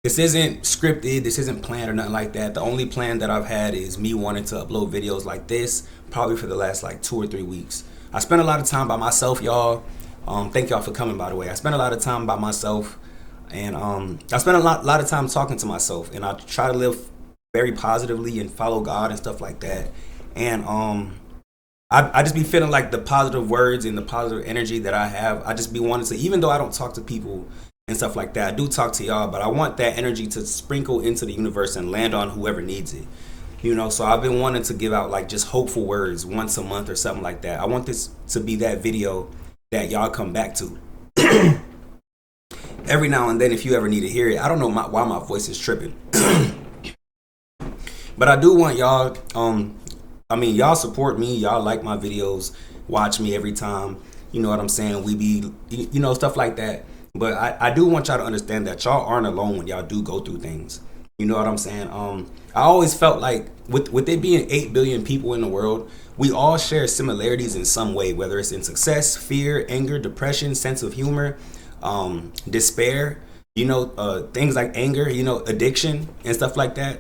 This isn't scripted. This isn't planned or nothing like that. The only plan that I've had is me wanting to upload videos like this, probably for the last like 2 or 3 weeks. I spent a lot of time by myself, y'all. Thank y'all for coming, by the way. I spent a lot of time by myself, and I spent a lot of time talking to myself, and I try to live very positively and follow God and stuff like that. And I just be feeling like the positive words and the positive energy that I have. I just be wanting to, even though I don't talk to people and stuff like that, I do talk to y'all, but I want that energy to sprinkle into the universe and land on whoever needs it. You know, so I've been wanting to give out like just hopeful words once a month or something like that. I want this to be that video that y'all come back to every now and then if you ever need to hear it. I don't know why my voice is tripping. But I do want y'all, y'all support me. Y'all like my videos, watch me every time. You know what I'm saying? We be, stuff like that. But I do want y'all to understand that y'all aren't alone when y'all do go through things. You know what I'm saying? I always felt like with it being 8 billion people in the world, we all share similarities in some way, whether it's in success, fear, anger, depression, sense of humor, despair, things like anger, addiction and stuff like that.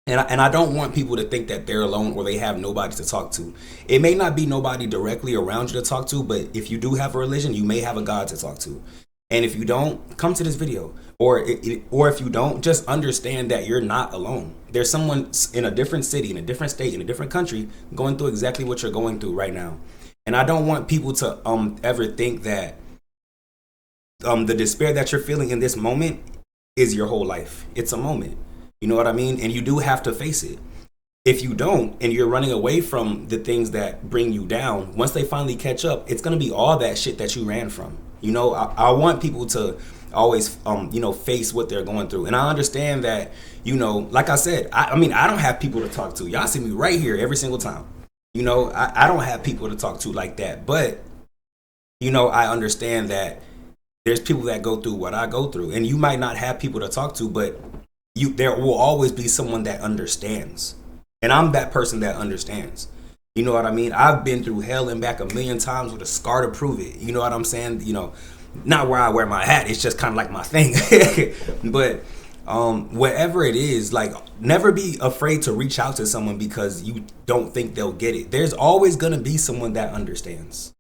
And I don't want people to think that they're alone or they have nobody to talk to. It may not be nobody directly around you to talk to, but if you do have a religion, you may have a God to talk to. And if you don't, come to this video. Or if you don't, just understand that you're not alone. There's someone in a different city, in a different state, in a different country going through exactly what you're going through right now. And I don't want people to ever think that the despair that you're feeling in this moment is your whole life. It's a moment. You know what I mean? And you do have to face it. If you don't, and you're running away from the things that bring you down, once they finally catch up, it's going to be all that shit that you ran from. I want people to always, face what they're going through. And I understand that, like I said, I don't have people to talk to. Y'all see me right here every single time. I don't have people to talk to like that. But, I understand that there's people that go through what I go through. And you might not have people to talk to, but there will always be someone that understands. And I'm that person that understands. You know what I mean? I've been through hell and back 1,000,000 times with a scar to prove it. You know what I'm saying? Not where I wear my hat. It's just kind of like my thing. But whatever it is, like, never be afraid to reach out to someone because you don't think they'll get it. There's always going to be someone that understands.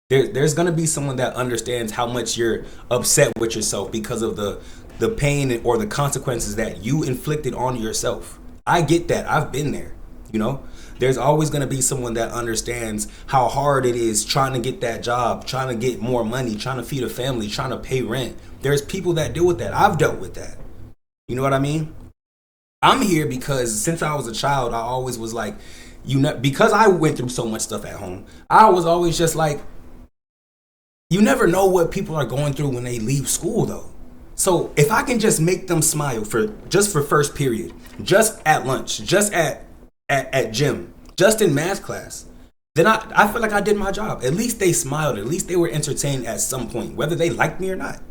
There's going to be someone that understands how much you're upset with yourself because of the pain or the consequences that you inflicted on yourself. I get that. I've been there. There's always going to be someone that understands how hard it is trying to get that job, trying to get more money, trying to feed a family, trying to pay rent. There's people that deal with that. I've dealt with that. You know what I mean? I'm here because since I was a child, I always was like, because I went through so much stuff at home, I was always just like, you never know what people are going through when they leave school, though. So if I can just make them smile for first period, just at lunch, just at gym, just in math class, then I feel like I did my job. At least they smiled. At least they were entertained at some point, whether they liked me or not.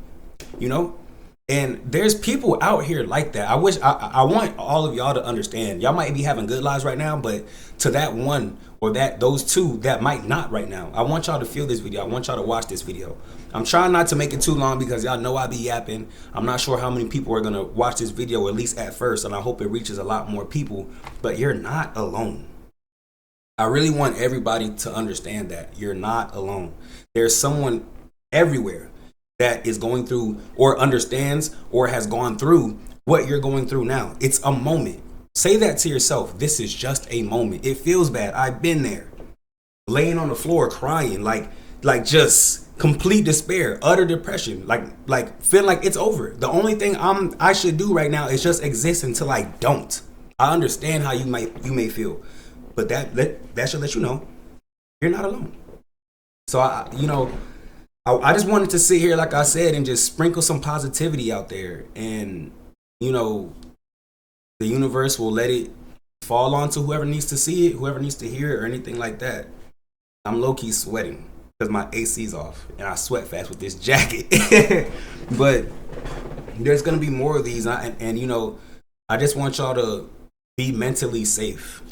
And there's people out here like that. I want all of y'all to understand. Y'all might be having good lives right now, but to that one or those two that might not right now, I want y'all to feel this video. I want y'all to watch this video. I'm trying not to make it too long because y'all know I be yapping. I'm not sure how many people are going to watch this video, at least at first, and I hope it reaches a lot more people. But you're not alone. I really want everybody to understand that you're not alone. There's someone everywhere that is going through or understands or has gone through what you're going through now. It's a moment. Say that to yourself. This is just a moment. It feels bad. I've been there. Laying on the floor crying, like just complete despair, utter depression, like feeling like it's over. The only thing I should do right now is just exist until I don't. I understand how you may feel, but that should let you know you're not alone. So I just wanted to sit here, like I said, and just sprinkle some positivity out there, and the universe will let it fall onto whoever needs to see it, whoever needs to hear it, or anything like that. I'm low-key sweating because my AC's off, and I sweat fast with this jacket. But there's gonna be more of these, and I just want y'all to be mentally safe,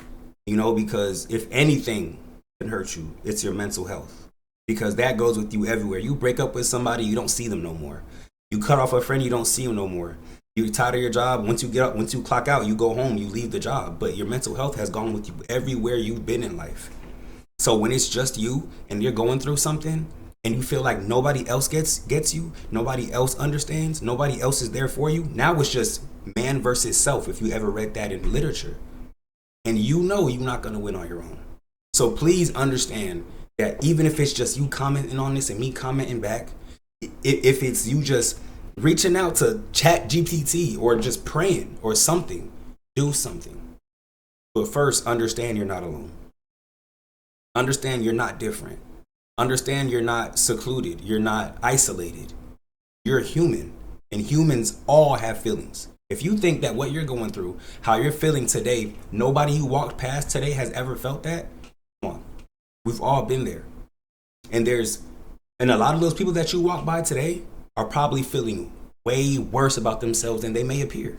because if anything can hurt you, it's your mental health, because that goes with you everywhere. You break up with somebody, you don't see them no more. You cut off a friend, you don't see them no more. You're tired of your job. Once you get up, once you clock out, you go home, you leave the job. But your mental health has gone with you everywhere you've been in life. So when it's just you and you're going through something and you feel like nobody else gets you, nobody else understands, nobody else is there for you, now it's just man versus self, if you ever read that in literature. And you know you're not going to win on your own. So please understand that even if it's just you commenting on this and me commenting back, if it's you just reaching out to Chat GPT or just praying or something, do something. But first, understand you're not alone. Understand you're not different. Understand you're not secluded. You're not isolated. You're human, and humans all have feelings. If you think that what you're going through, how you're feeling today, nobody you walked past today has ever felt that, come on. We've all been there. And a lot of those people that you walk by today are probably feeling way worse about themselves than they may appear.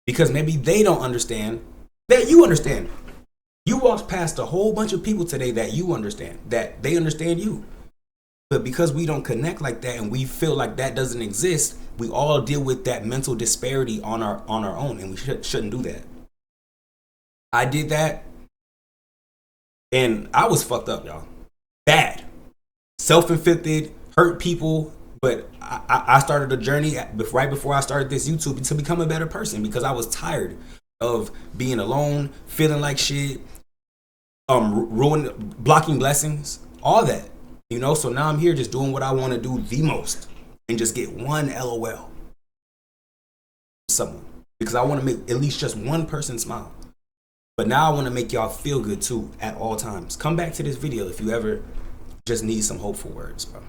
Because maybe they don't understand that you understand. You walked past a whole bunch of people today that you understand, that they understand you. But because we don't connect like that and we feel like that doesn't exist, we all deal with that mental disparity on our own, and we shouldn't do that. I did that, and I was fucked up, y'all. Bad. Self-inflicted, hurt people. But I started a journey right before I started this YouTube to become a better person, because I was tired of being alone, feeling like shit, blocking blessings, all that. You know, so now I'm here just doing what I want to do the most and just get one LOL from someone, because I want to make at least just one person smile. But now I want to make y'all feel good too at all times. Come back to this video if you ever just need some hopeful words, bro.